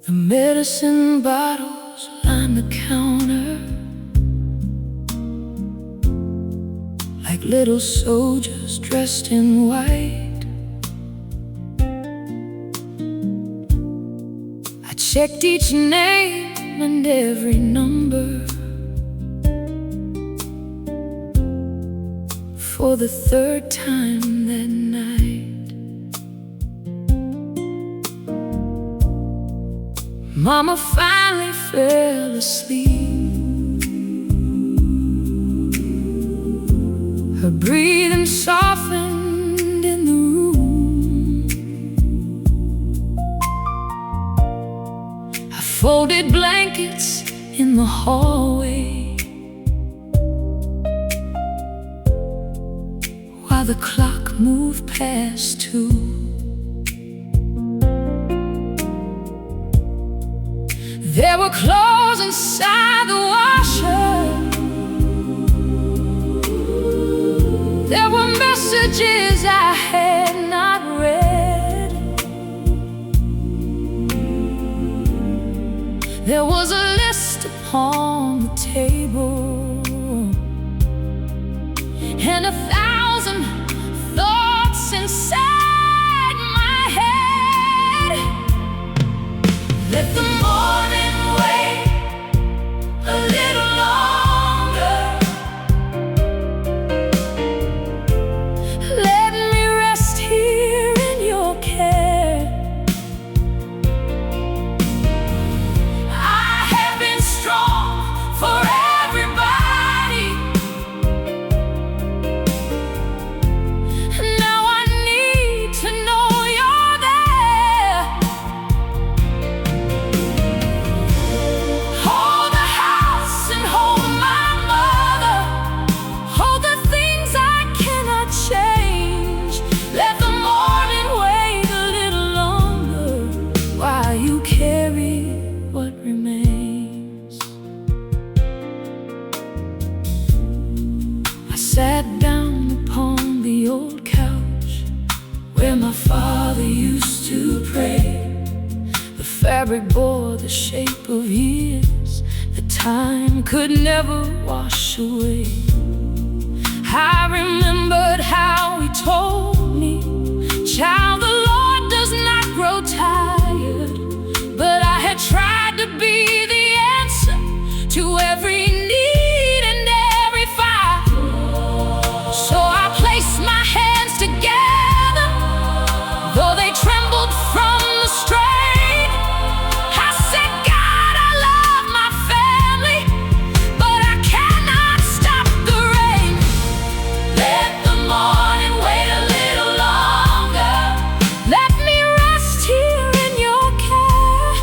The medicine bottles line the counter like little soldiers dressed in white. I checked each name and every number for the third time that night. Mama finally fell asleep. Her breathing softened in the room. I folded blankets in the hallway while the clock moved past 2. There were clothes inside the washer. There were messages I had not read. There was a list upon the table and 1,000 thoughts inside my head. Let the morning wait a little longer. Let me rest here in your care. I have been strong for everybody. Now I need to know you're there. Hold the house and hold my mother. Hold the things I cannot change. Let the morning wait a little longer while you carry what remains. I sat down upon the old couch where my father used to pray. The fabric bore the shape of years that time could never wash away. I remembered how he told me, "Child, the Lord does not grow tired." But I had tried to be the answer to every need and every fight. So I placed my hands together, though they trembled from the strain. I said, "God, I love my family, but I cannot stop the rain." Let the morning wait a little longer. Let me rest here in your care.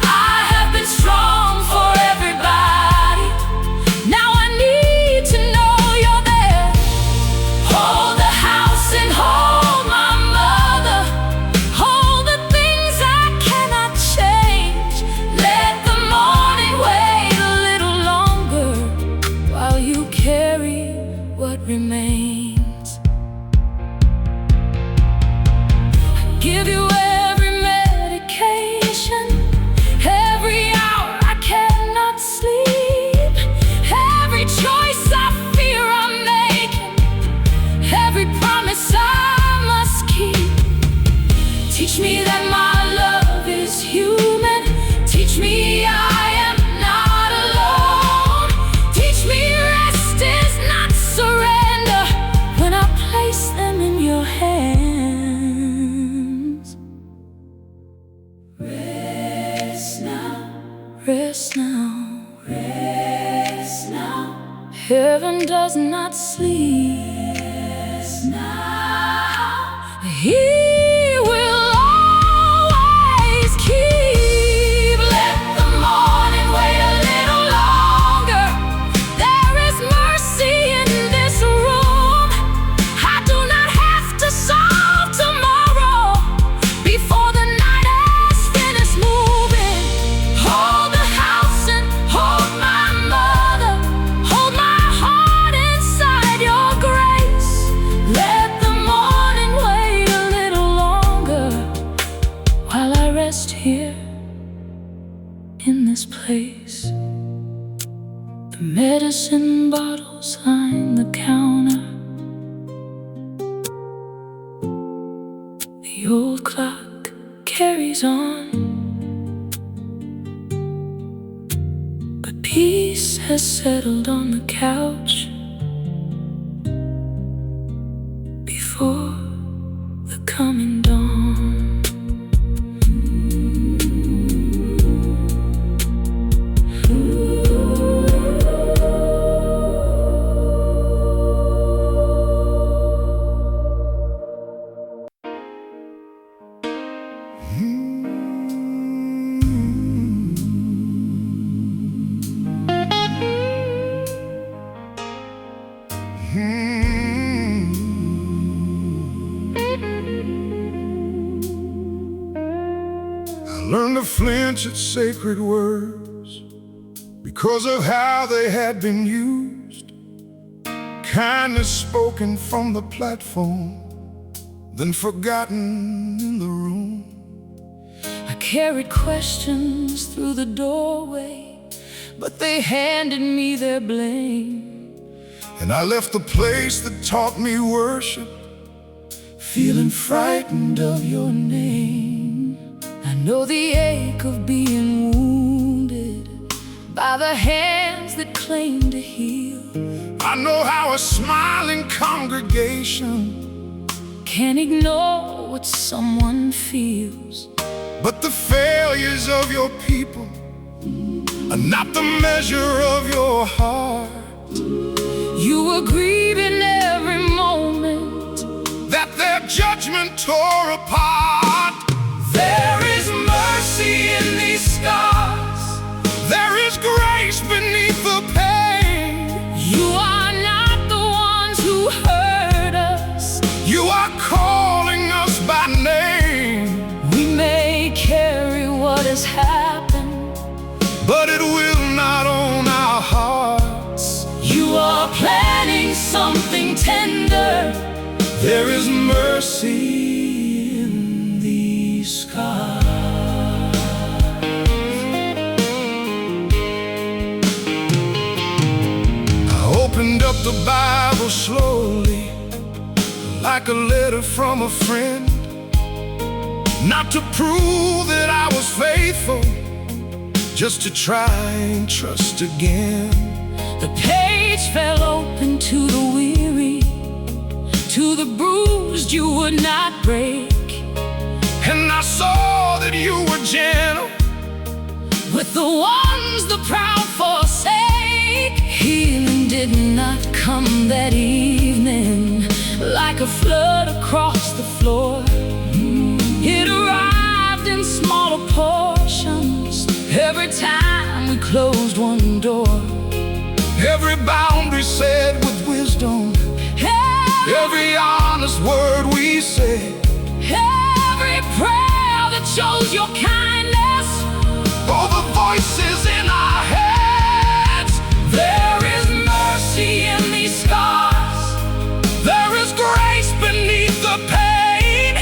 I have been strong for everybody. Now I need to know you're there. Hold the house and hold my mother. Hold the things I cannot change. Let the morning wait a little longer while you carry what remains. Give you every medication. Every hour I cannot sleep. Every choice I fear I'm making. Every promise I must keep. Teach me that my love is human. Teach me I am not alone. Teach me rest is not surrender when I place them in your hands. Rest now, rest now, rest now. Heaven does not sleep. Rest now. He will always keep. Let the morning wait a little longer. There is mercy in this room. I do not have to solve tomorrow before the night has finished moving. Hold the house and hold my mother. Hold my heart inside your grace. Let the morning wait a little longer while I rest here in this place. The medicine bottles line the counter. The old clock carries on, but peace has settled on the couch before the coming dawn. I learned to flinch at sacred words because of how they had been used. Kindness spoken from the platform, then forgotten in the room. I carried questions through the doorway, but they handed me their blame. And I left the place that taught me worship, feeling frightened of your name. I know the ache of being wounded by the hands that claim to heal. I know how a smiling congregation can't ignore what someone feels. But the failures of your people are not the measure of your heart. You were grieving every moment that their judgment tore apart. There is mercy in these scars. There is grace beneath the pain. You are not the ones who hurt us. You are calling us by name. We may carry what has happened, but it will not own our hearts. You are planning something tender. There is mercy in these scars. I opened up the Bible slowly, like a letter from a friend, not to prove that I was faithful, just to try and trust again. The page fell open to the weary, to the bruised you would not break. And I saw that you were gentle with the ones the proud forsake. Healing did not come that evening like a flood across the floor. It arrived in smaller portions every time we closed one door. Every boundary said with wisdom, every honest word we said, every prayer that shows your kindness, all the voices in our heads. There is mercy in these scars. There is grace beneath the pain.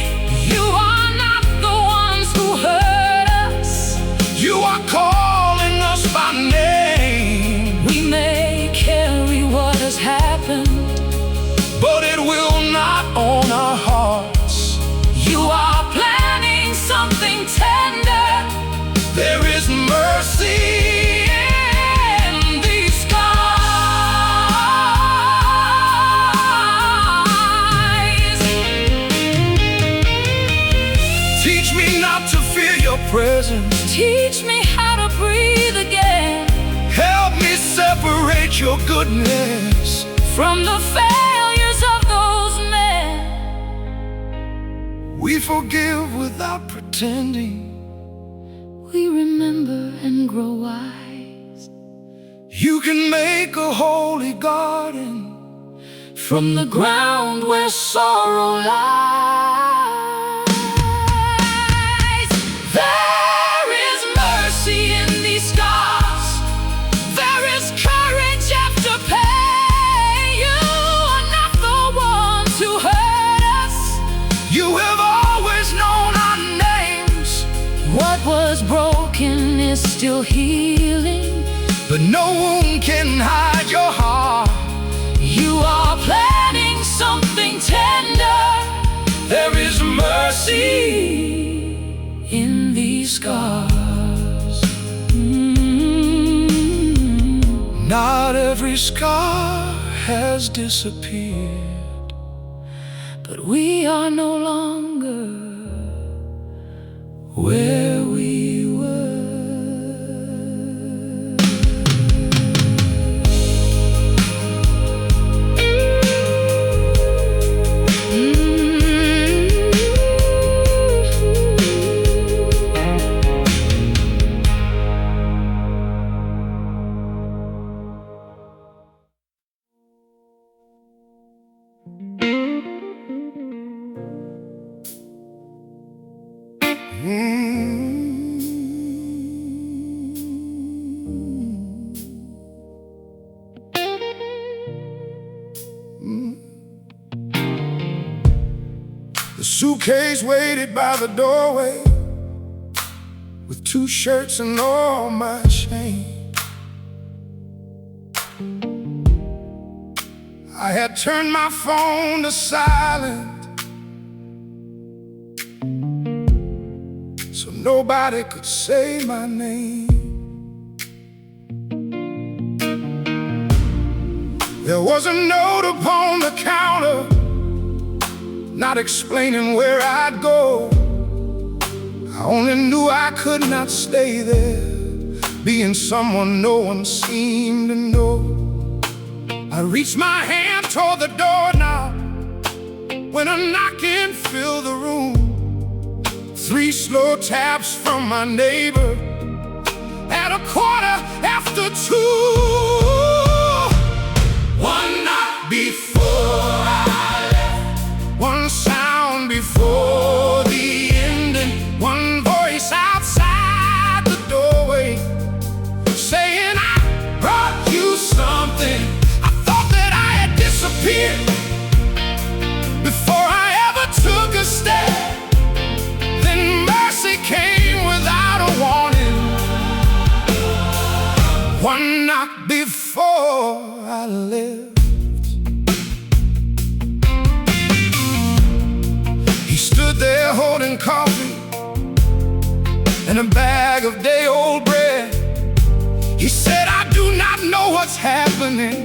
You are not the ones who hurt us. You are calling us by name. We may carry what has happened, but it will not own our hearts. You are planning something tender. There is mercy in these skies. Teach me not to fear your presence. Teach me how to breathe again. Help me separate your goodness from the failures of those men. We forgive without pretending. We remember and grow wise. You can make a holy garden from the ground where sorrow lies. There is mercy in these scars. There is courage after pain. You are not the ones who hurt us. You have always known our names. What was broken is still healing, but no wound can hide your heart. you are planting something tender. There is Mercy in these scars. Not every scar has disappeared, But we are no longer where we were. The suitcase waited by the doorway with 2 shirts and all my shame. I had turned my phone to silent so nobody could say my name. There was a note upon the counter, not explaining where I'd go. I only knew I could not stay there, being someone no one seemed to know. I reached my hand toward the doorknob when a knocking filled the room. 3 slow taps from my neighbor at 2:15. One knock before I left, one sound before the ending, one voice outside the doorway saying, I brought you something. I thought that I had disappeared before I ever took a step. Then mercy came without a warning. One knock before I left. He stood there holding coffee and a bag of day-old bread. He said, I do not know what's happening,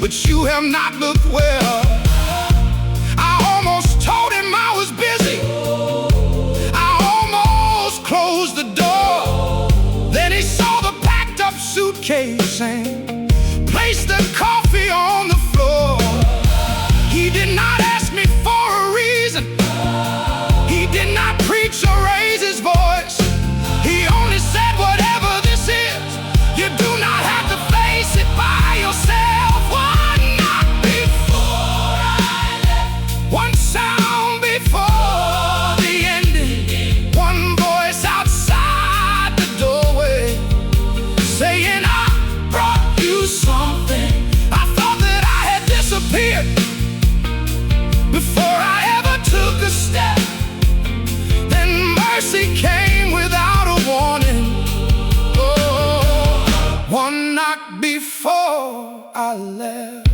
but you have not looked well. I almost told him I was busy. I almost closed the door. Then he saw the packed up suitcase and placed the coffee on the floor. He did not ask me for a reason. He did not preach or raise his voice. He only said, whatever this is, you do not have to face it by yourself. One knock before I left, one sound before the ending, one voice outside the doorway saying, I brought you something. I thought that I had disappeared before I ever took a step. Then mercy came without a warning. Oh, one knock before I left.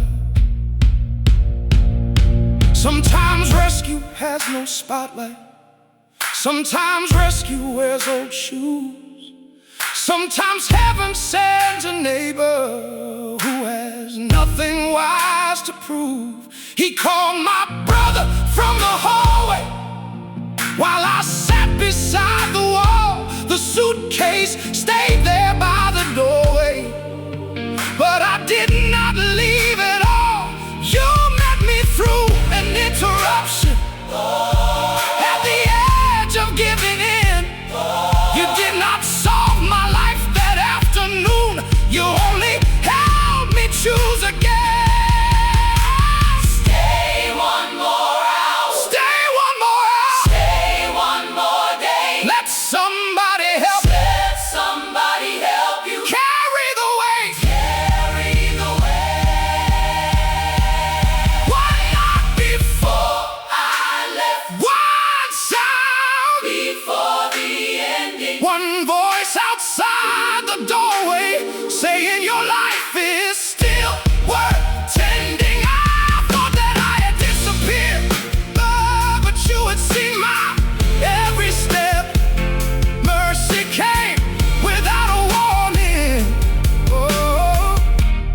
Sometimes rescue has no spotlight. Sometimes rescue wears old shoes. Sometimes heaven sends a neighbor who has nothing wise to prove. He called my brother from the hallway while I sat beside the wall. The suitcase stayed there by the doorway, but I did not leave at all. You met me through an interruption at the edge of giving in. You did not solve my life that afternoon. You only helped me choose again. Stay one more hour. Stay one more hour. Stay one more day. Let somebody help. Let somebody one voice outside the doorway saying your life is still worth tending. I thought that I had disappeared, but you had seen my every step. Mercy came without a warning. Oh,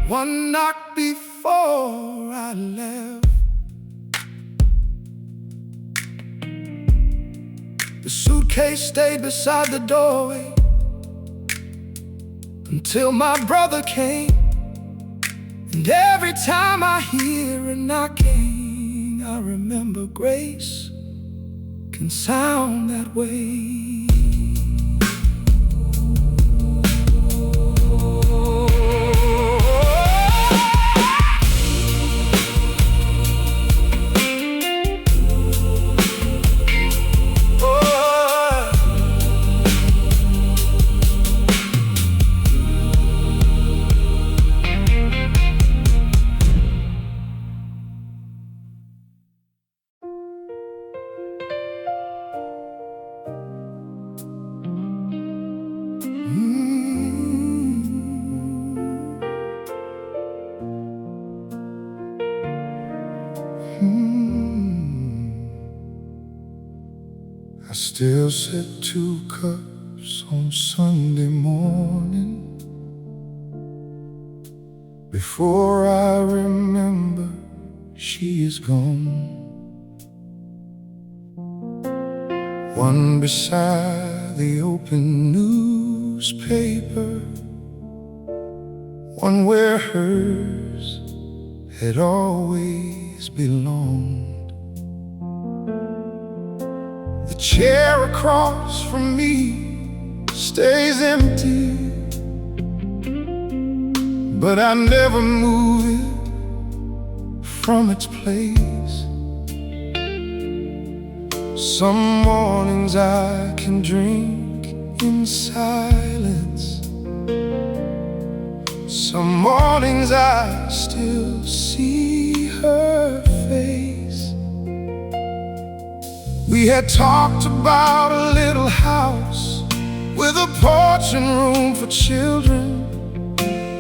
one knock before I left. The suitcase stayed beside the doorway until my brother came. And every time I hear a knocking, I remember grace can sound that way. I still set 2 cups on Sunday morning before I remember she is gone. One beside the open newspaper, one where hers had always belonged. The chair across from me stays empty, but I never move it from its place. Some mornings I can drink in silence. Some mornings I still see her face. We had talked about a little house with a porch and room for children.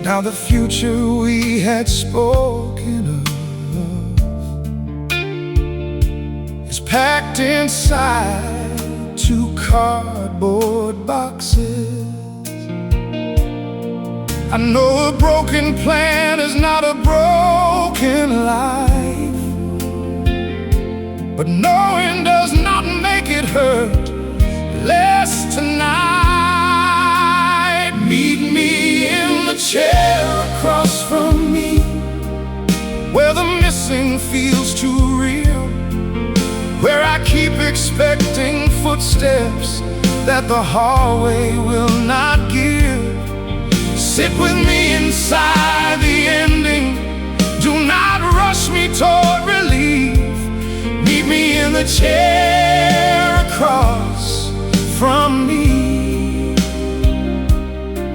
Now the future we had spoken of is packed inside 2 cardboard boxes. I know a broken plan is not a broken life, but knowing does not make it hurt less tonight. Meet me in the chair across from me, where the missing feels too real, where I keep expecting footsteps that the hallway will not give. Sit with me inside the ending. Do not rush me toward relief. Meet me in the chair across from me,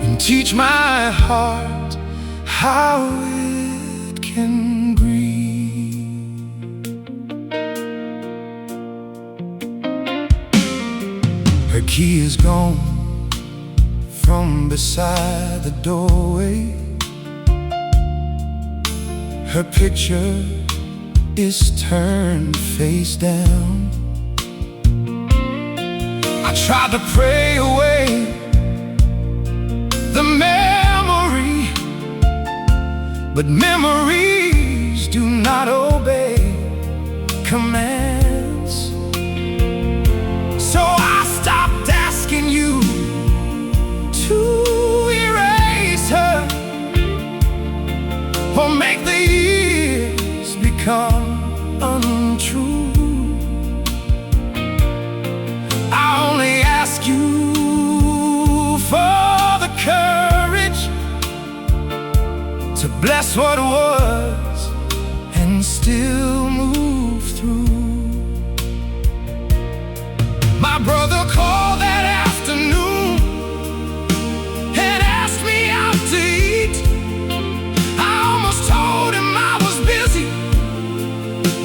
and teach my heart how it can grieve. Her key is gone from beside the doorway. Her picture is turned face down. I tried to pray away the memory, but memories do not obey commands. So I stopped asking you to erase her or make the years become untrue. I only ask you for the courage to bless what was and still move through. My brother called that afternoon and asked me out to eat. I almost told him I was busy,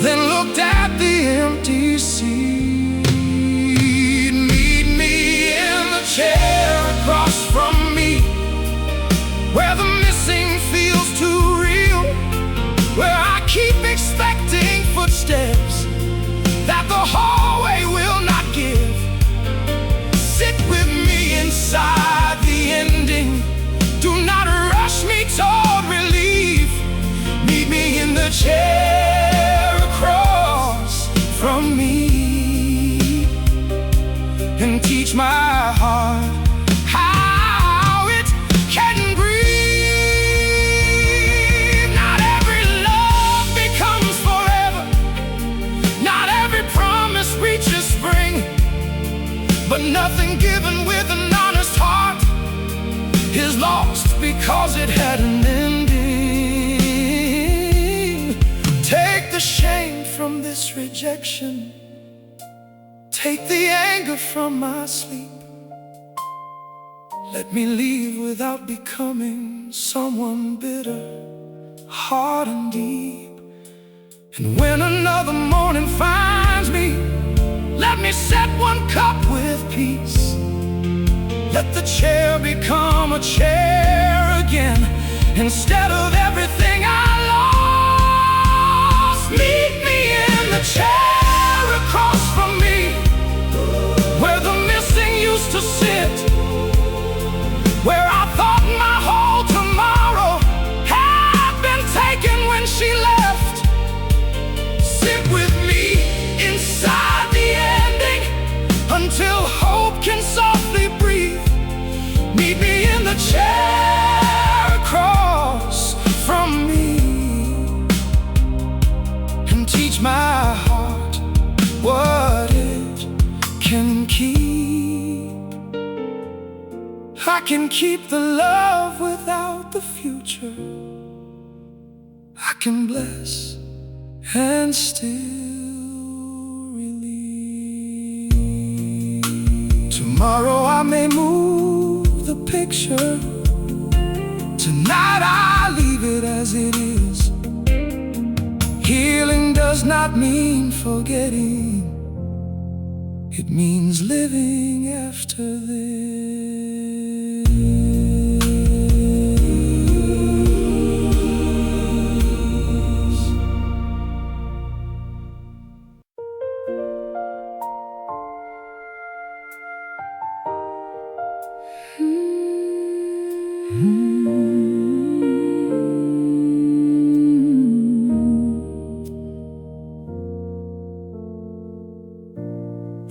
then looked at the empty seat. Meet me in the chair because it had an ending. Take the shame from this rejection, take the anger from my sleep. Let me leave without becoming someone bitter, hard and deep. And when another morning finds me, let me set one cup with peace. Let the chair become a chair again, instead of everything I lost. Meet me in the chair across from me, where the missing used to sit, where I thought my whole tomorrow had been taken when she left. Sit with me inside the ending until hope can softly breathe. Meet me in the chair across from me, and teach my heart what it can keep. I can keep the love without the future. I can bless and still release. Tomorrow I may move the picture. Tonight I leave it as it is. Healing does not mean forgetting, it means living after this.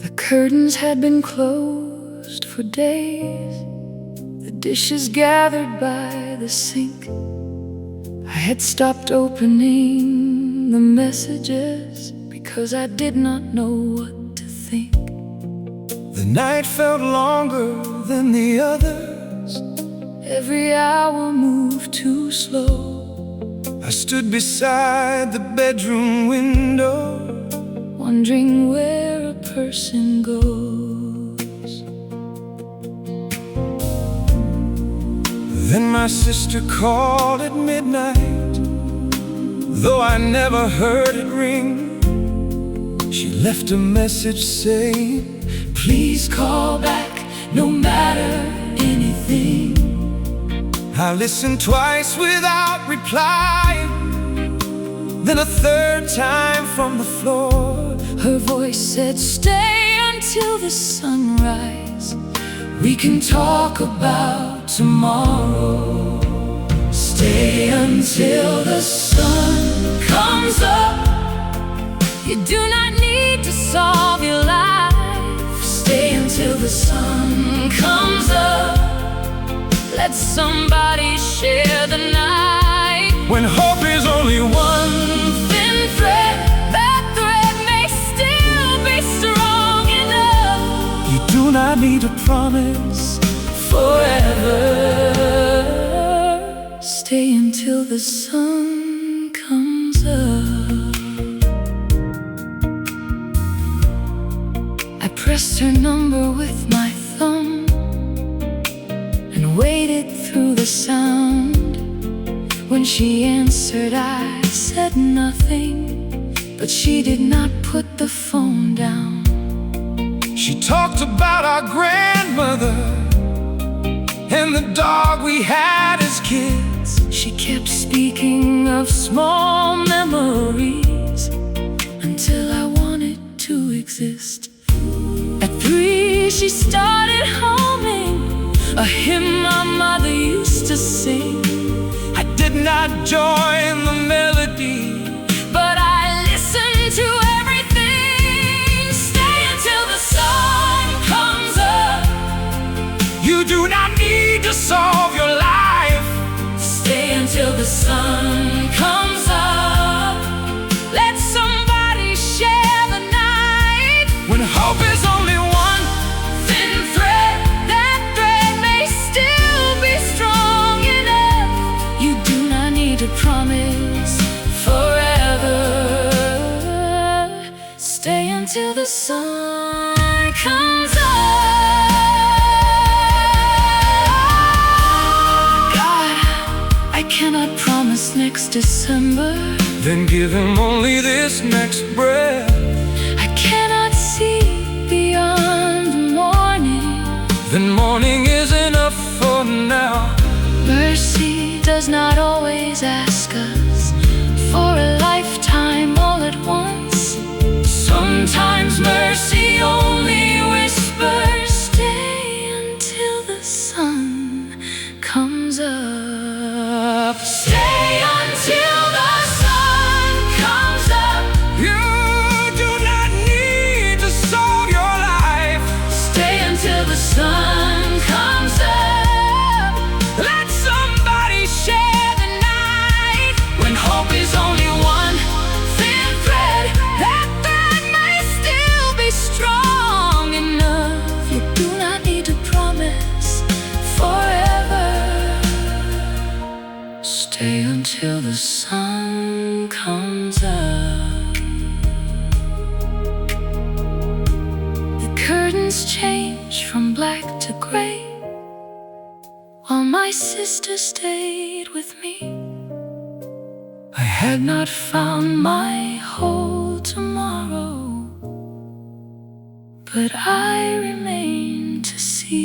The curtains had been closed for days, the dishes gathered by the sink. I had stopped opening the messages because I did not know what to think. The night felt longer than the others. Every hour moved too slow. I stood beside the bedroom window, wondering where a person goes. Then my sister called at midnight, though I never heard it ring. She left a message saying, please call back, no matter anything. I listened twice without replying, then a third time from the floor. Her voice said, stay until the sunrise. We can talk about tomorrow. Stay until the sun comes up. You do not need to solve your life. Stay until the sun comes up. Let somebody share the night. When hope is only one thin thread, that thread may still be strong enough. You do not need a promise forever. Stay until the sun comes up. I pressed her number with my thumb and waited through the sound. When she answered, I said nothing, but she did not put the phone down. She talked about our grandmother and the dog we had as kids. She kept speaking of small memories until I wanted to exist. At 3, she started humming a hymn my mother used to sing. I did not join the melody, but I listened to everything. Stay until the sun comes up. You do not need to solve your life. Stay until the sun comes up. Let somebody share the night. When hope is only one thin thread, that thread may still be strong enough. December, then give him only this next breath. I cannot see beyond the morning, Then morning is enough for now. mercy does not always ask us for a lifetime all at once. Sometimes mercy only whispers, stay until the sun comes up. Stay until the sun comes up. You do not need to solve your life. Stay until the sun comes up. Let somebody share the night. When hope is only one thin thread, that thread may still be strong enough. You do not need to promise forever. Stay until the sun comes up. The curtains change from black to gray, while my sister stayed with me. I had not found my whole tomorrow, but I remain to see.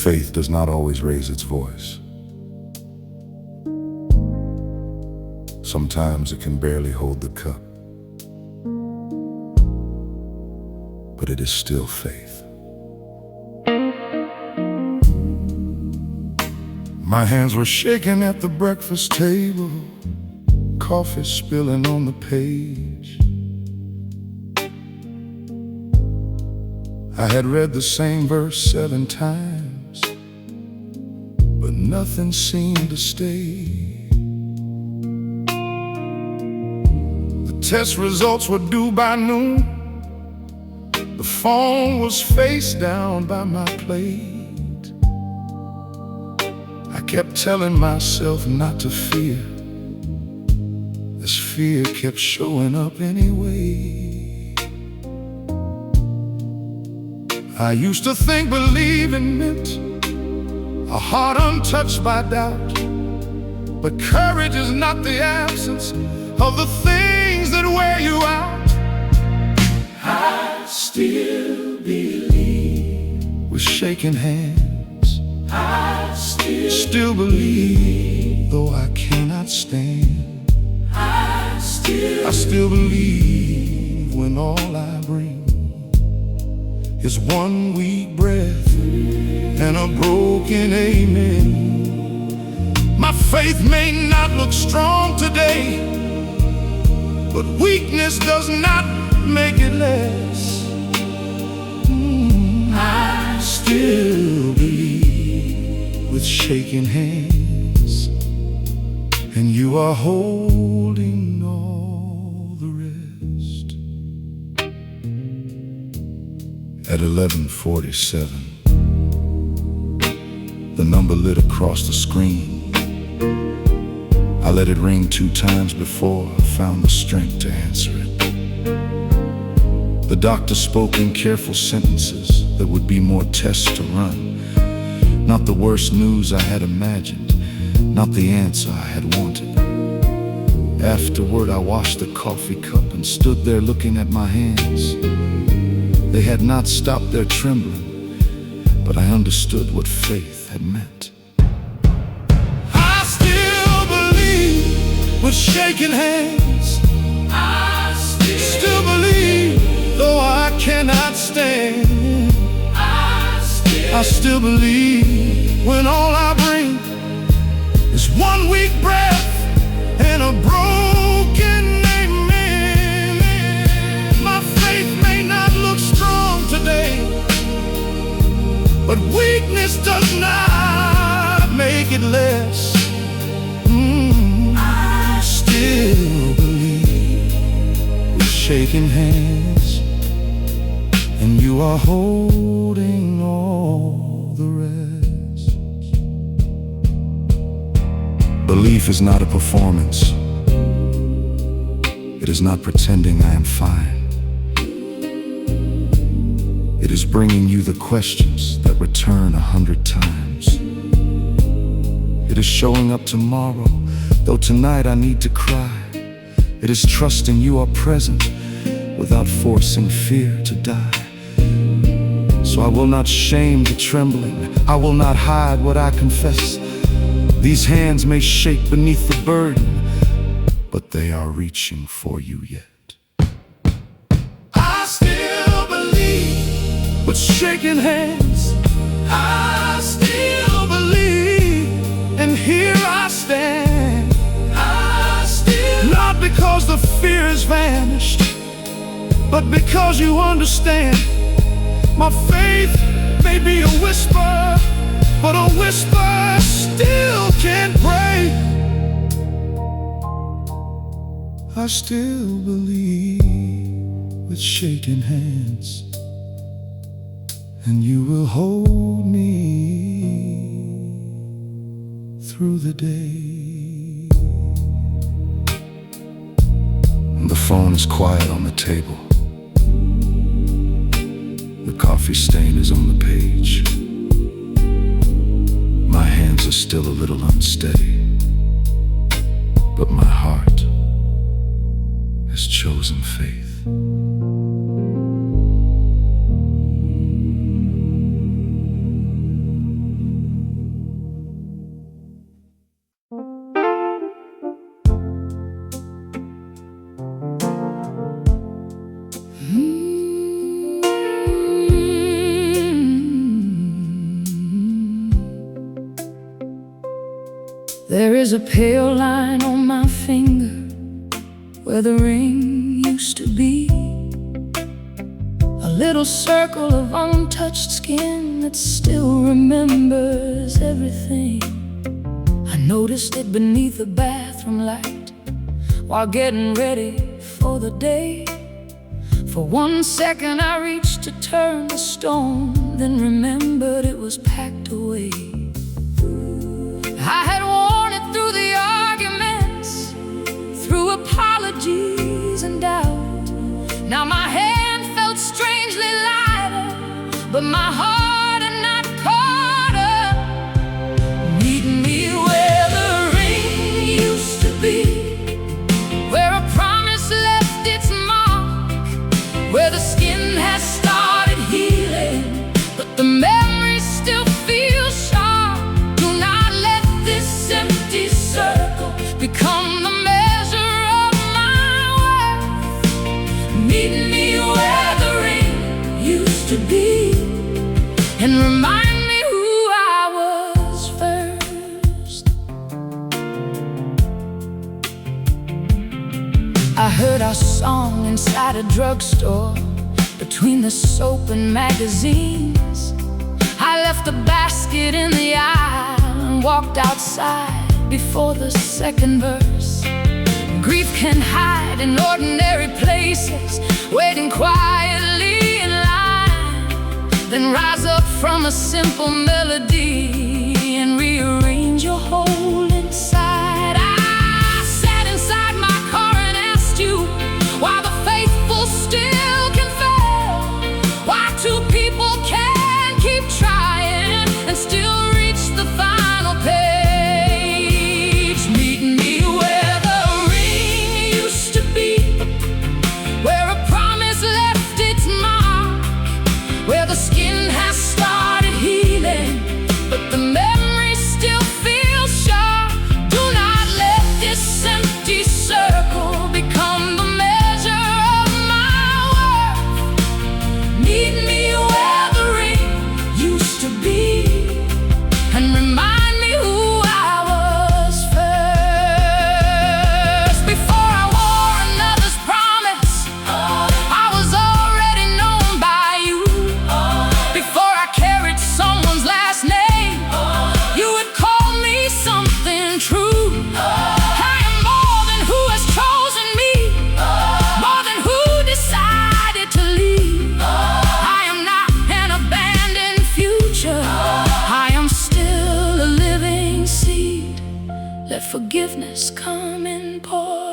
Faith does not always raise its voice. Sometimes it can barely hold the cup, but it is still faith. My hands were shaking at the breakfast table, coffee spilling on the page. I had read the same verse 7 times, but nothing seemed to stay. The test results were due by noon. The phone was face down by my plate. I kept telling myself not to fear, as fear kept showing up anyway. I used to think believing meant a heart untouched by doubt, but courage is not the absence of the things that wear you out. I still believe, with shaking hands. I still believe, though I cannot stand. I still believe when all I bring is one weak breath and a broken amen. My faith may not look strong today, but weakness does not make it less. I still believe, with shaking hands, and you are holding all the rest. At 11:47, the number lit across the screen. I let it ring 2 times before I found the strength to answer it. The doctor spoke in careful sentences that would be more tests to run. Not the worst news I had imagined, not the answer I had wanted. Afterward, I washed the coffee cup and stood there looking at my hands. They had not stopped their trembling, but I understood what faith had meant. I still believe, with shaking hands. I still believe, though I cannot stand. I still believe when all I bring is one weak breath and a broken amen. My faith may not look strong today, but weakness does not make it less. I still believe, with shaking hands, and you are holding all the rest. Belief is not a performance. It is not pretending I am fine. It is bringing you the questions that return 100 times. It is showing up tomorrow, though tonight I need to cry. It is trusting you are present without forcing fear to die. So I will not shame the trembling, I will not hide what I confess. These hands may shake beneath the burden, but they are reaching for you yet. I still believe. With shaking hands, I still believe. and here I stand. I still. Not because the fear has vanished, but because you understand. My faith may be a whisper, but a whisper still can't break. I still believe with shaking hands, and you will hold me through the day. And the phone is quiet on the table. The coffee stain is on the page. My hands are still a little unsteady, but my heart has chosen faith. There is a pale line on my finger where the ring used to be. A little circle of untouched skin that still remembers everything. I noticed it beneath the bathroom light while getting ready for the day. For 1 second I reached to turn the stone, then remembered it was packed away. I had worn it through the arguments, through apologies and doubt. Now my hand felt strangely lighter, but my heart had not caught up. Meet me where the ring used to be, where a promise left its mark, where the skin has started healing, but the memory still feels sharp. Do not let this empty circle become the measure of my worth. Meet me where the ring used to be, and remind me who I was first. I heard our song inside a drugstore, between the soap and magazines. I left the basket in the aisle and walked outside before the second verse. Grief can hide in ordinary places, waiting quietly in line, then rise up from a simple melody and rearrange your whole inside. I sat inside my car and asked you why the faithful still can fail, why two people can keep trying and still reach the final page. Meet me where the ring used to be, where a promise left its mark, where the skin has started healing, but the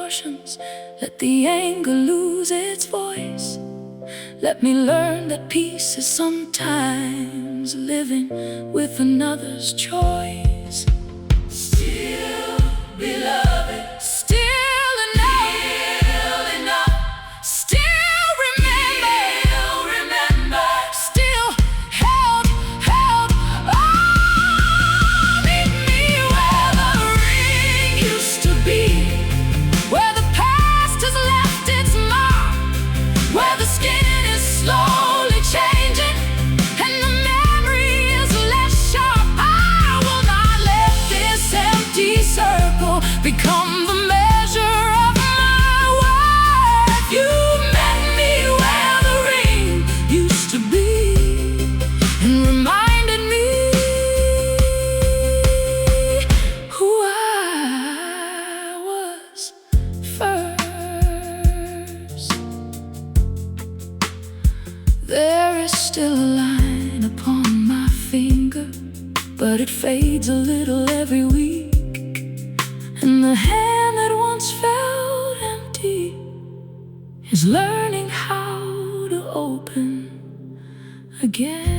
proportions. Let the anger lose its voice. Let me learn that peace is sometimes living with another's choice. Still, beloved, still enough, still remember, still held. Oh, meet me where the ring used to be, where the past has left its mark, where the skin is slowly changing and the memory is less sharp. I will not let this empty circle become the measure of my worth. You met me where the ring used to be and reminded me who I was first. There is still a line upon my finger, but it fades a little every week. And the hand that once felt empty is learning how to open again.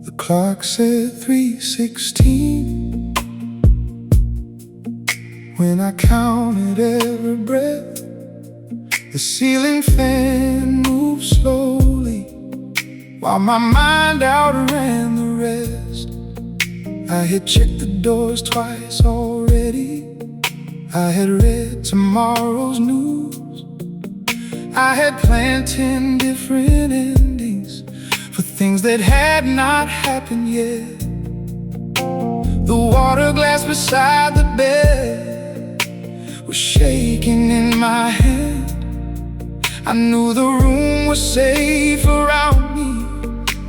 The clock said 3:16 when I counted every breath. The ceiling fan moved slowly while my mind outran the rest. I had checked the doors twice already. I had read tomorrow's news. I had planned 10 different endings for things that had not happened yet. The water glass beside the bed was shaking in my hand. I knew the room was safe around me,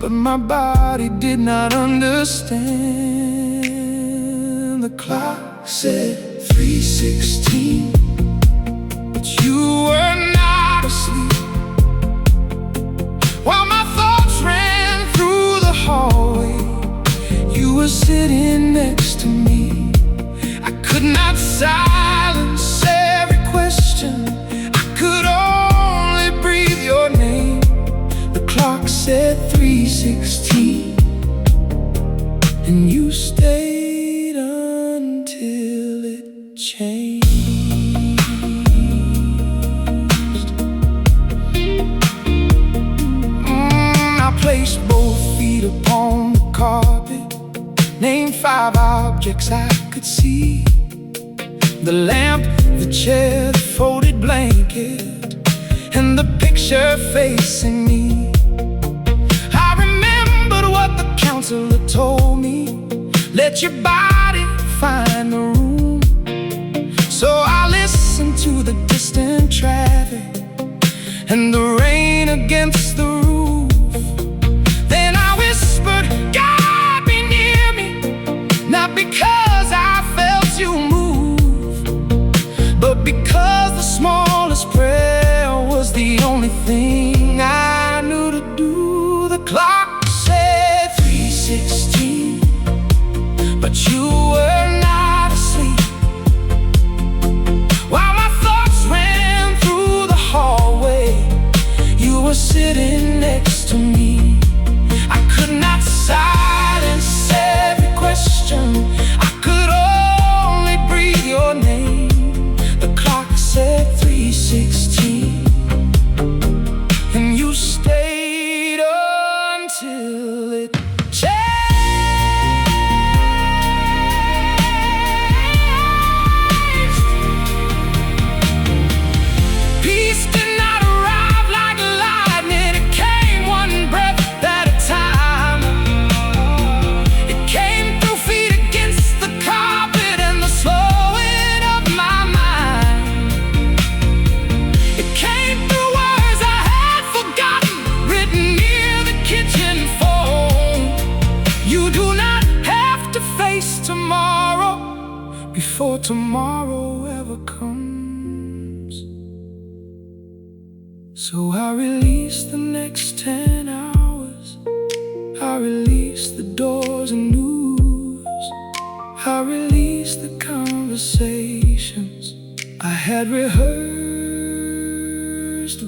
but my body did not understand. The clock said 3:16, but you were not asleep. While my thoughts ran through the hallway, you were sitting next to me. I could not silence every question. I could only breathe your name. The clock said 3:16, and you stayed until it changed. I placed both feet upon the carpet, named 5 objects I could see: the lamp, the chair, the folded blanket, and the picture facing me. I remembered what the counselor told me: let your body find the room. So I listened to the distant traffic and the rain against the roof. Then I whispered, God be near me, not because I felt you move, but because the smallest prayer was the only thing I knew to do. The clock said 3:16, but you were not asleep. While my thoughts ran through the hallway, you were sitting next to me. I could not silence every question. I could only breathe your name. The clock said 3:16, and you stayed until before tomorrow ever comes. So I release the next 10 hours. I release the doors and news. I release the conversations I had rehearsed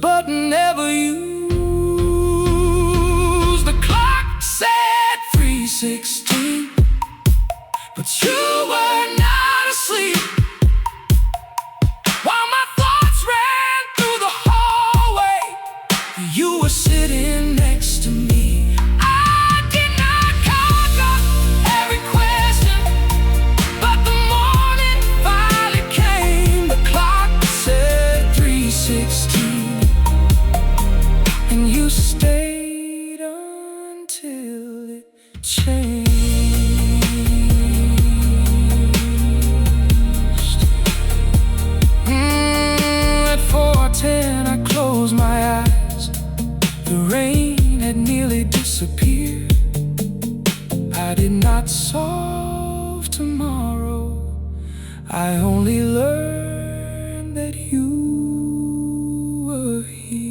but never used. The clock said 3:16, but you were not asleep. While my thoughts ran through the hallway, you were sitting next to me. I did not conquer every question, but the morning finally came. The clock said 3:16, and you stayed until it changed. At 4:10 I closed my eyes. The rain had nearly disappeared. I did not solve tomorrow. I only learned that you were here.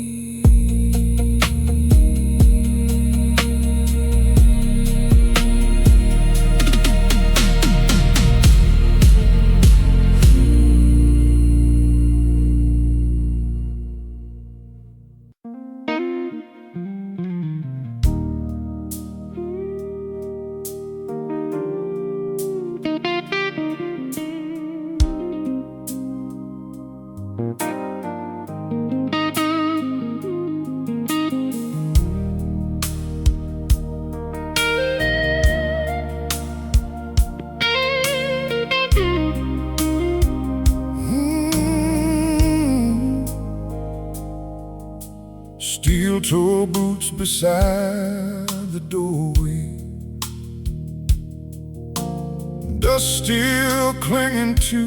Steel-toe boots beside the doorway, dust still clinging to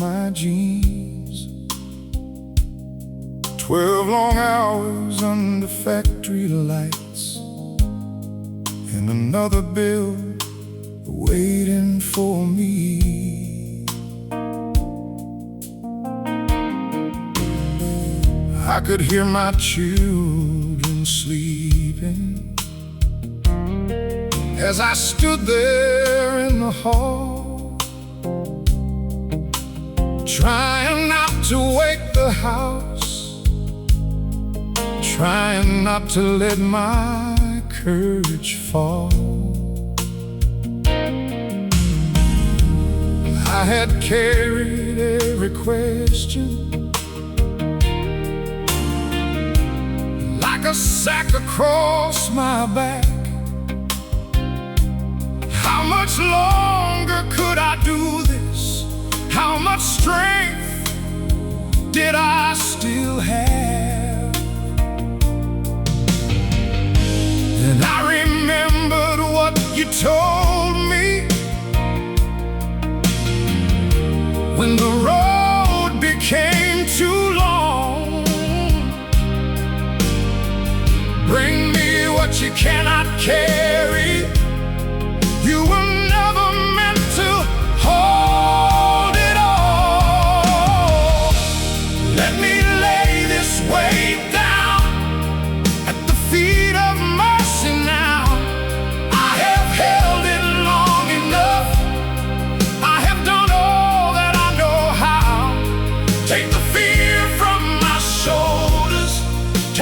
my jeans. 12 long hours under factory lights, and another bill waiting for me. I could hear my children sleeping as I stood there in the hall, trying not to wake the house, trying not to let my courage fall. I had carried every question like a sack across my back. How much longer could I do this? How much strength did I still have? And I remembered what you told me when the road became too long. Bring me what you cannot carry. You were never meant to hold it all. Let me lay this weight down at the feet of mercy now. I have held it long enough. I have done all that I know how. Take the fear from my shoulders.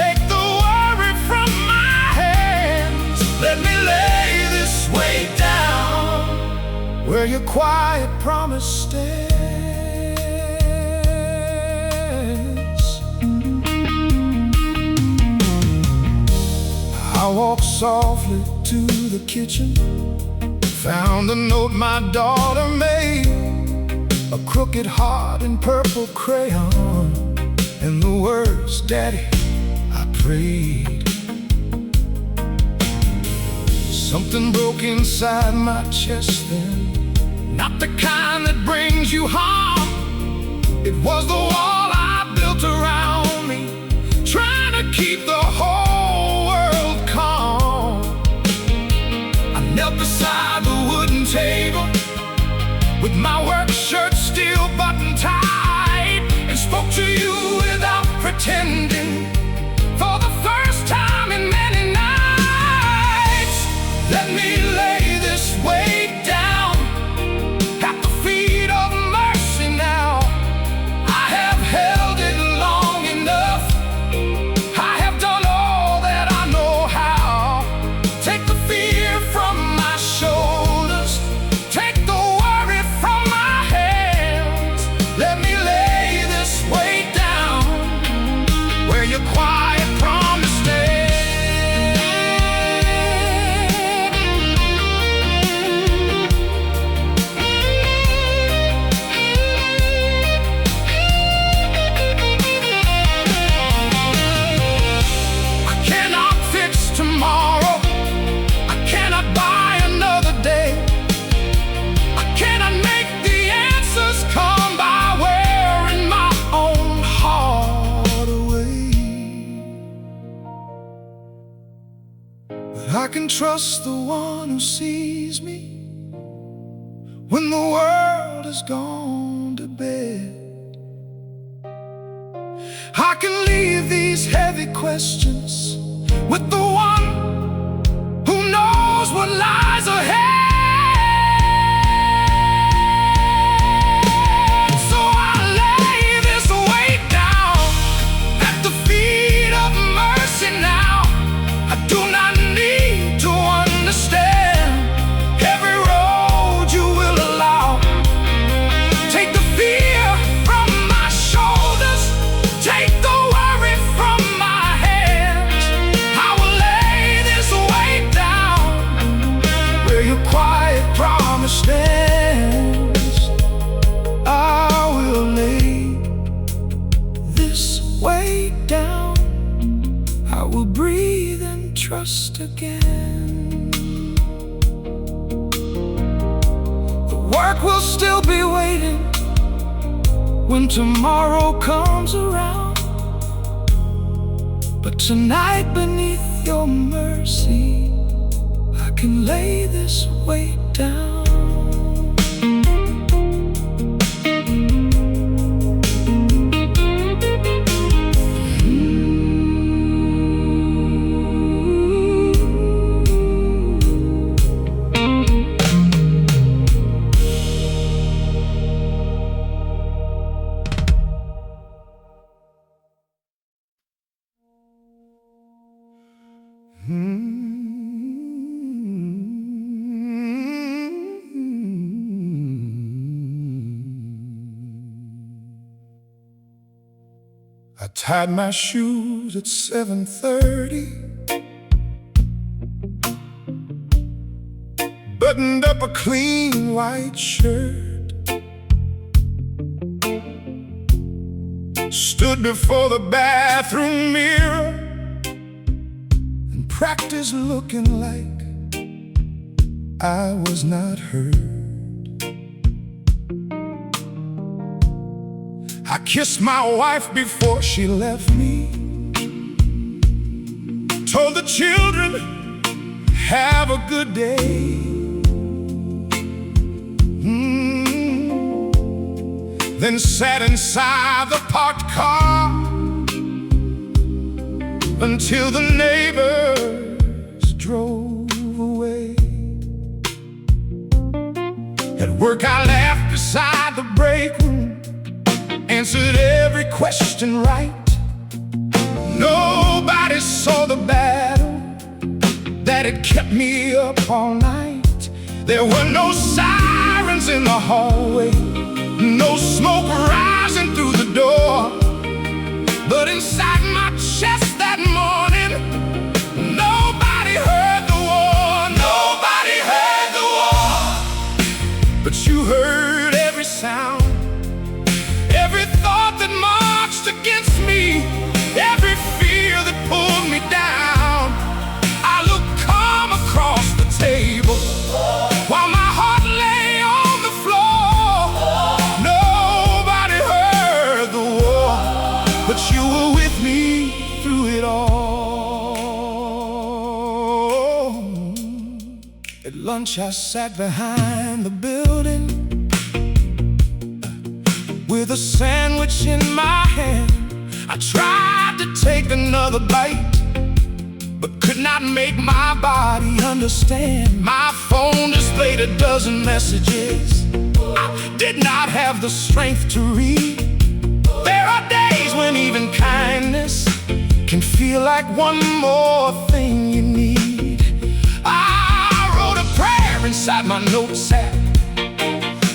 Take the worry from my hands. Let me lay this weight down where your quiet promise stands. I walked softly to the kitchen, found a note my daughter made, a crooked heart in purple crayon, and the words, "Daddy, I prayed." Something broke inside my chest then, not the kind that brings you harm. It was the wall I built around me, trying to keep the whole world calm. I knelt beside the wooden table with my work shirt can trust the one who sees me when the world has gone to bed. I can leave these heavy questions with the one who knows what lies ahead. So I lay this weight down at the feet of mercy now. I do not need to understand every road you will allow. Take the fear from my shoulders, take the worry from my hands. I will lay this weight down where your quiet promise stands. I will lay this weight down. I will breathe and trust again. The work will still be waiting when tomorrow comes around. But tonight, beneath your mercy, I can lay this weight down. I tied my shoes at 7:30, buttoned up a clean white shirt, stood before the bathroom mirror and practiced looking like I was not hurt. I kissed my wife before she left me, told the children, have a good day. Then sat inside the parked car until the neighbors drove away. At work I laughed beside the break room, answered every question right. Nobody saw the battle that had kept me up all night. There were no sirens in the hallway, no smoke rising through the door. But inside my chest that morning, nobody heard the war. Nobody heard the war. But you heard every sound, every thought that marched against me, every fear that pulled me down. I looked calm across the table while my heart lay on the floor. Nobody heard the war, but you were with me through it all. At lunch I sat behind the building with a sandwich in my hand. I tried to take another bite, but could not make my body understand. My phone displayed a dozen messages I did not have the strength to read. There are days when even kindness can feel like one more thing you need. I wrote a prayer inside my notes app,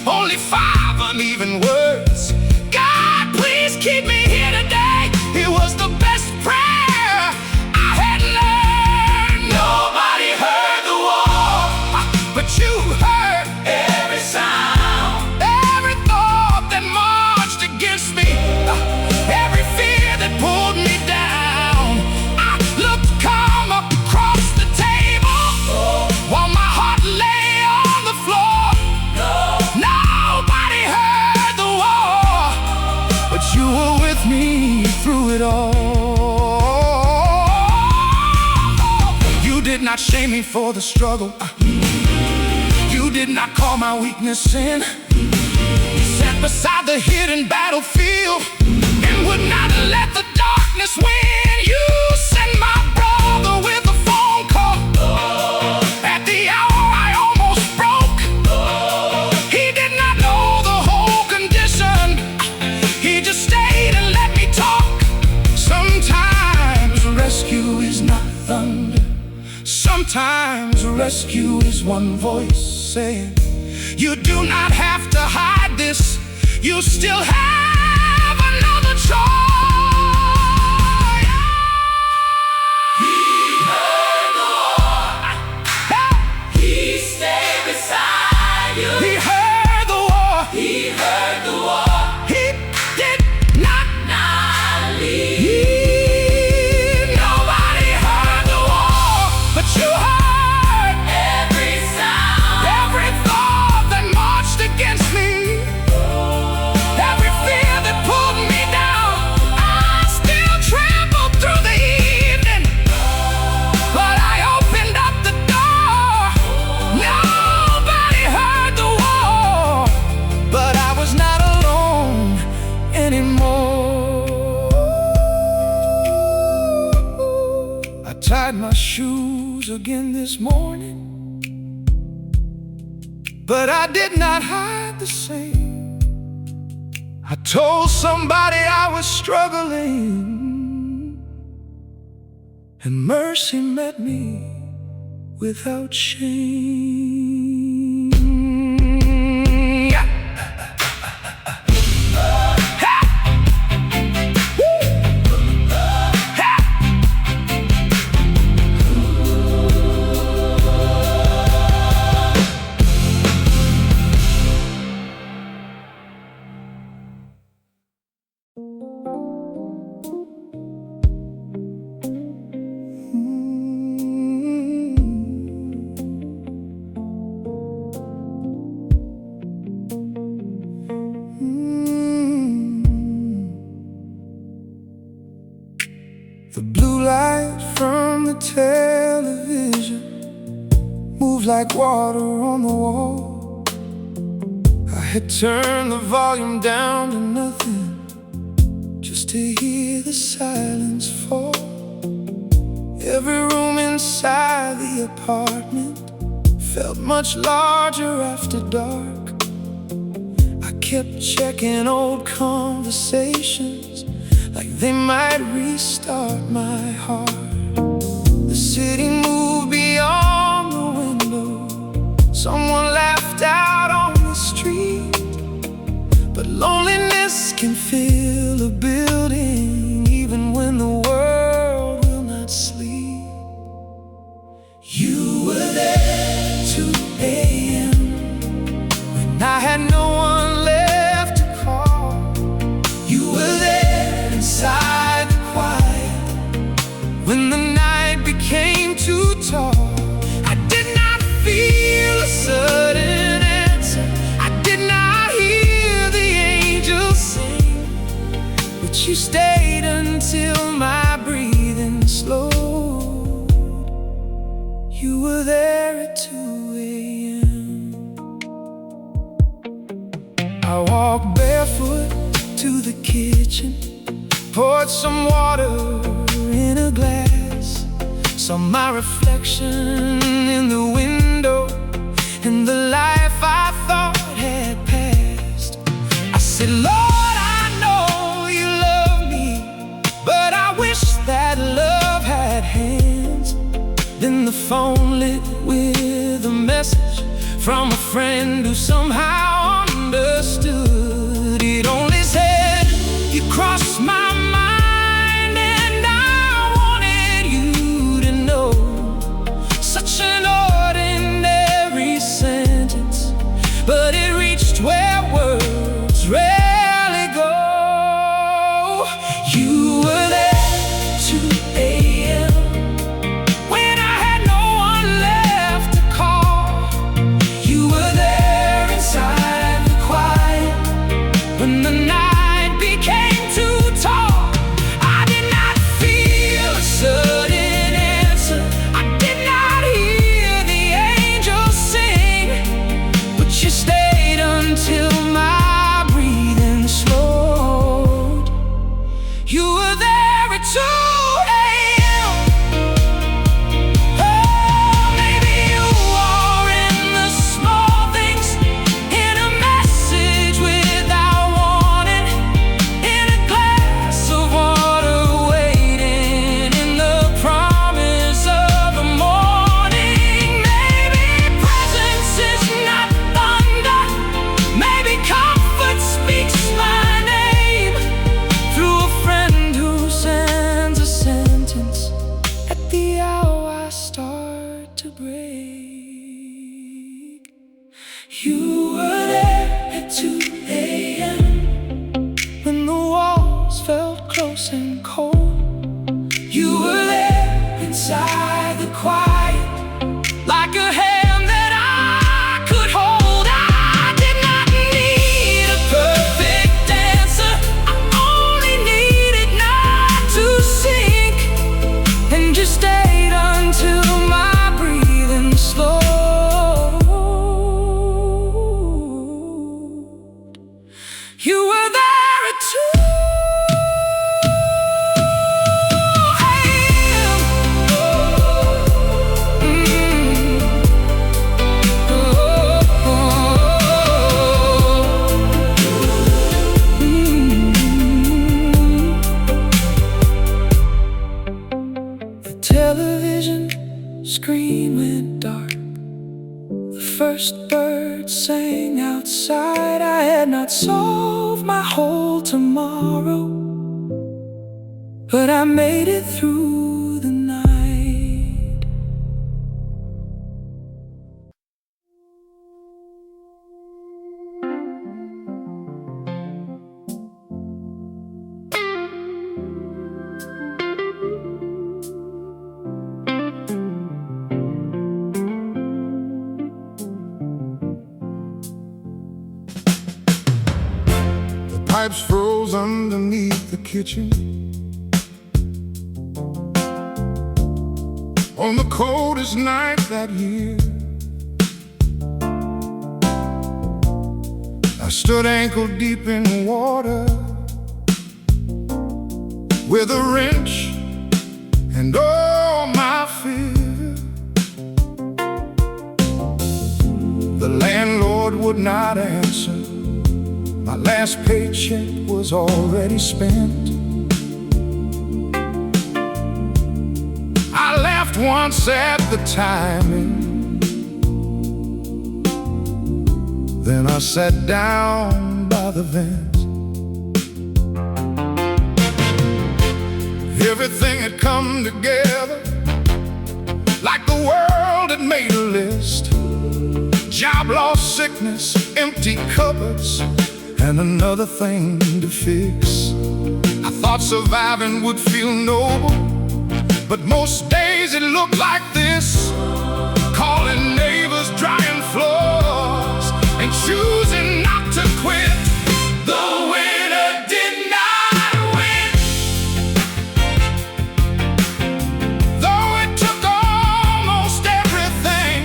only 5 uneven words. God, please keep me here today. It was the best prayer I had learned. Nobody heard the war, but you heard every sound, every thought that marched against me, every fear that pulled me down. I looked calm up across the table while my heart lay on the floor. Nobody heard the war, but you were with me through it all. You did not shame me for the struggle. You did not call my weakness sin. You sat beside the hidden battlefield and would not let the darkness win. You sent my brother with a phone call at the hour I almost broke. He did not know the whole condition. He just stayed and let me talk. Sometimes rescue is not thunder. Sometimes rescue is one voice saying, you do not have to hide this. You still have another choice. He heard the war. He stayed beside you. He heard the war. He heard the war. He did not leave. Nobody heard the war, but you heard every sound, every thought that marched against me, every fear that pulled me down. I still trampled through the evening, but I opened up the door. Nobody heard the war, but I was not alone anymore. I tied my shoes again this morning, but I did not hide the same. I told somebody I was struggling, and mercy met me without shame. Yeah. Ha! Woo! Ha! The blue light from the television moved like water on the wall. I had turned the volume down to nothing, just to hear the silence fall. Every room inside the apartment felt much larger after dark. I kept checking old conversations, like they might restart my heart. The city moved beyond the window. Someone laughed out on the street. But loneliness can fill a building, even when the world will not sleep. You were there at 2 a.m. when I had no one left to call. You were there inside the quiet when the night became too tall. I did not feel a sudden answer. I did not hear the angels sing, but you stayed until my breathing slowed. You were there at 2 a.m. I walked barefoot to the kitchen, poured some water in a glass, saw my reflection in the window, and the life I thought had passed. I said, Lord, I know you love me, but I wish that love had hands. Then the phone lit with a message from a friend who somehow understood. It only said, you crossed my mind, and I wanted you to know. Such an ordinary sentence, but it reached where words rarely go. You were there at 2 a.m. when I had no one left to call. You were there inside the quiet 2 a.m. Oh, maybe you are in the small things, in a message without warning, in a glass of water waiting, in the promise of the morning. Maybe presence is not thunder, maybe comfort speaks my name through a friend who sends a sentence at the hour I start to break. You were there at 2 a.m. when the walls felt close and cold. You were there inside the quiet, like a hand that I could hold. I did not need a perfect answer, I only needed not to sink, and you stayed until my breathing slowed. You were there at 2 a.m. The television screen went dark. The first bird sang outside. I had not solved my whole tomorrow, but I made it through the night. The pipes froze underneath the kitchen on the coldest night that year. I stood ankle deep in water with a wrench and all my fear. The landlord would not answer. My last paycheck was already spent. I laughed once at the timing, then I sat down by the vent. Everything had come together, like the world had made a list. Job loss, sickness, empty cupboards, and another thing to fix. I thought surviving would feel noble, but most days it looked like this. Calling neighbors, drying floors, and choosing not to quit. The winner did not win, though it took almost everything.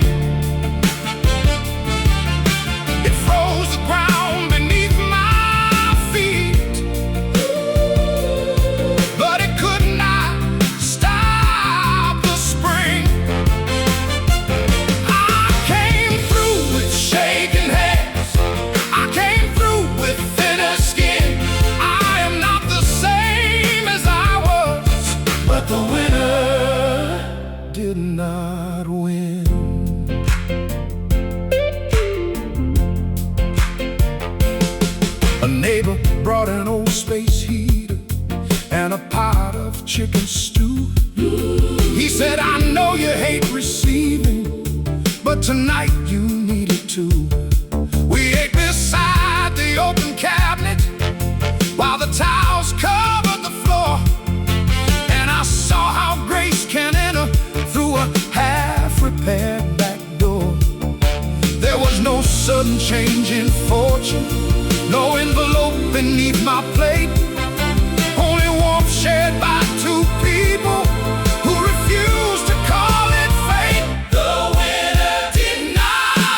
It froze the ground beneath my feet, but it could not stop the spring. I came through with shaking hands, I came through with thinner skin. I am not the same as I was, but the winner did not win. A neighbor brought an old space heater and a pot of chicken stew. He said, I know you hate receiving, but tonight you need it too. We ate beside the open cabinet while the towels covered the floor, and I saw how grace can enter through a half-repaired back door. There was no sudden change in fortune, no envelope beneath my plate, only warmth shared by 2 people who refused to call it fate. The winner did not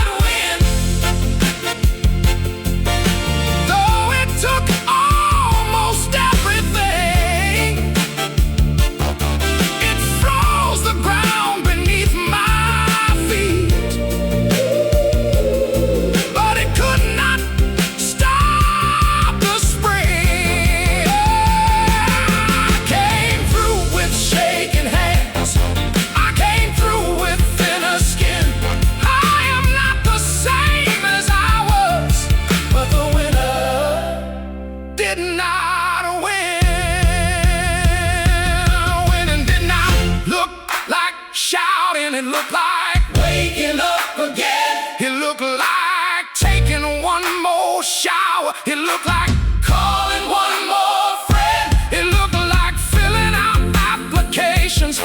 It looked like waking up again. It looked like taking one more shower. It looked like calling one more friend. It looked like filling out applications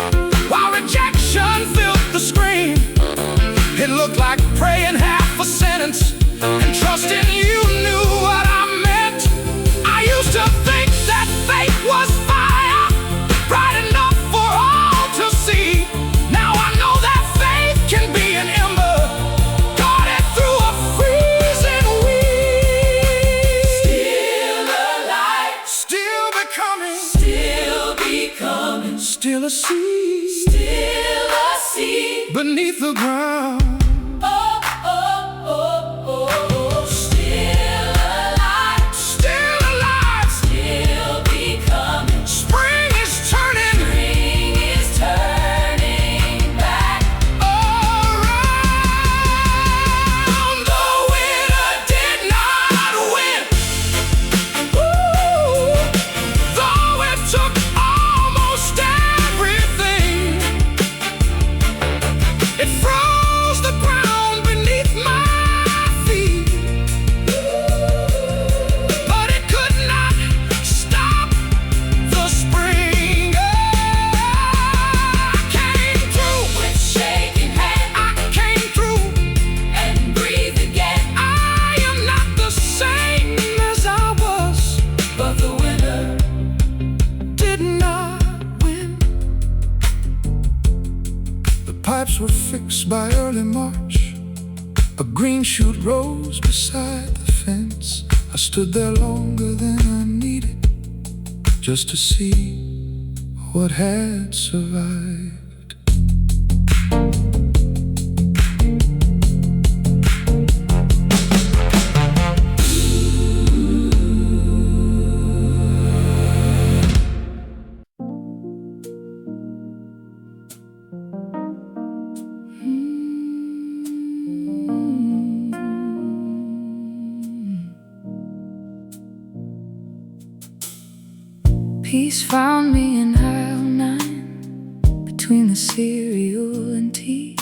while rejection filled the screen. It looked like praying half a sentence and trusting you knew what I meant. I used to think that faith was fire, bright enough for all to see. Now I know that faith can be an ember, guarded through a freezing week. Still alive, Still becoming, still a seed, still a seed beneath the ground. Still alive, still becoming. Spring is turning back around. The winner did not win. Ooh, though it took almost everything. It froze the ground beneath my feet, but it could not stop the spring. I came through with shaking hand I came through. and breathe again. I am not the same as I was, But the winner did not win. The pipes were fixed by early March. A green shoot rose beside the fence. I stood there longer than I needed, just to see what had survived. Peace found me in aisle 9, between the cereal and tea.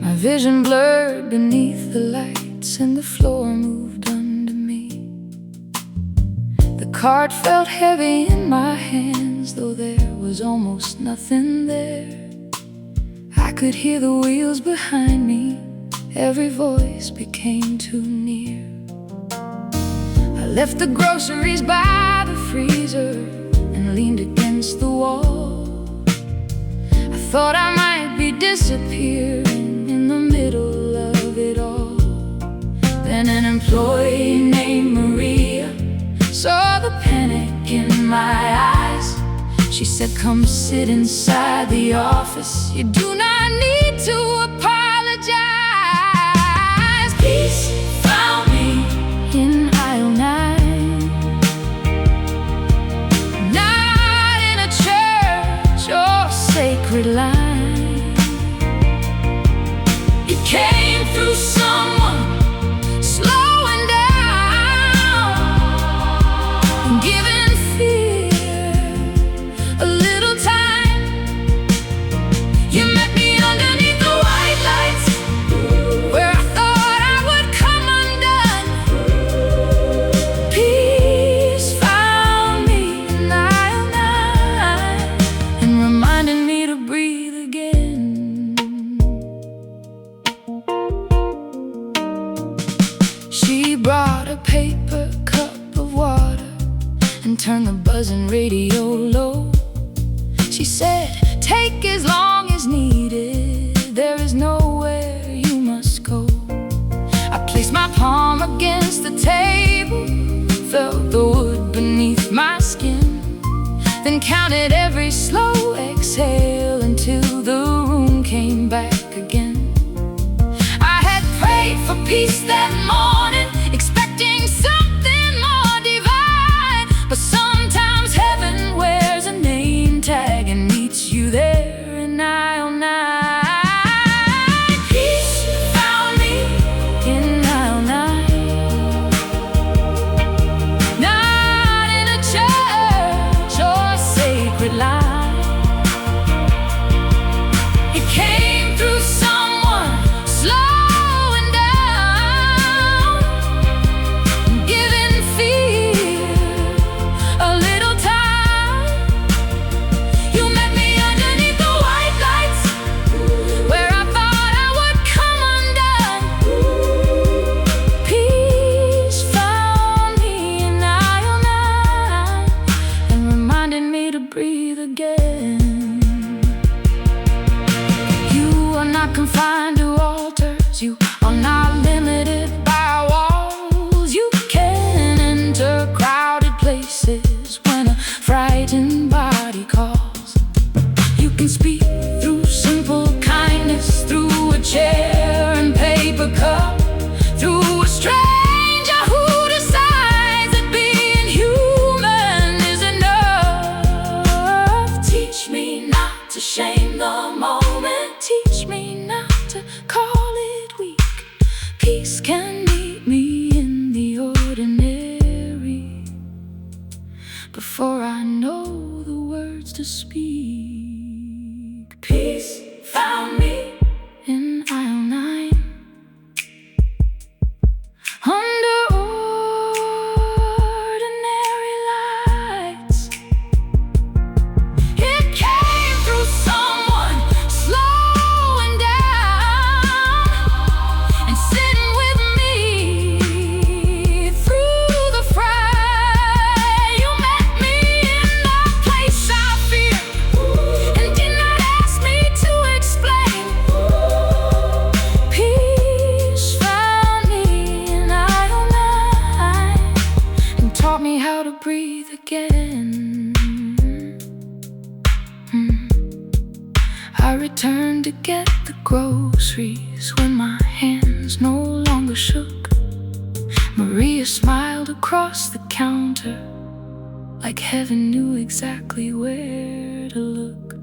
My vision blurred beneath the lights, and the floor moved under me. The card felt heavy in my hands, though there was almost nothing there. I could hear the wheels behind me, every voice became too near. I left the groceries by the freezer and leaned against the wall. I thought I might be disappearing in the middle of it all. Then an employee named Maria saw the panic in my eyes. She said, "Come sit inside the office. You do not need to apologize." Peace found me in aisle 9, not in a church or sacred line. It came through someone slowing down and giving fear a little time. You met me underneath the white lights, where I thought I would come undone. Peace found me in aisle 9 and reminded me to breathe again. She brought a paper cup of water and turned the buzzing radio low. She said, "Take as long as needed. There is nowhere you must go." I placed my palm against the table, felt the wood beneath my skin, then counted every slow exhale until the room came back again. I had prayed for peace that morning, expecting something more divine. But sometimes heaven wears a name tag and meets you there in aisle 9. Peace found me in aisle 9, not in a church or sacred line. It came before I know the words to speak. Peace found me in aisle 9, under ordinary lights. It came through someone slowing down and sitting with me through the fray. You met me in the place I fear and did not ask me to explain. Peace found me in aisle 9 and taught me how to breathe again. I returned to get the groceries when my hands no longer shook. Maria smiled across the counter like heaven knew exactly where to look.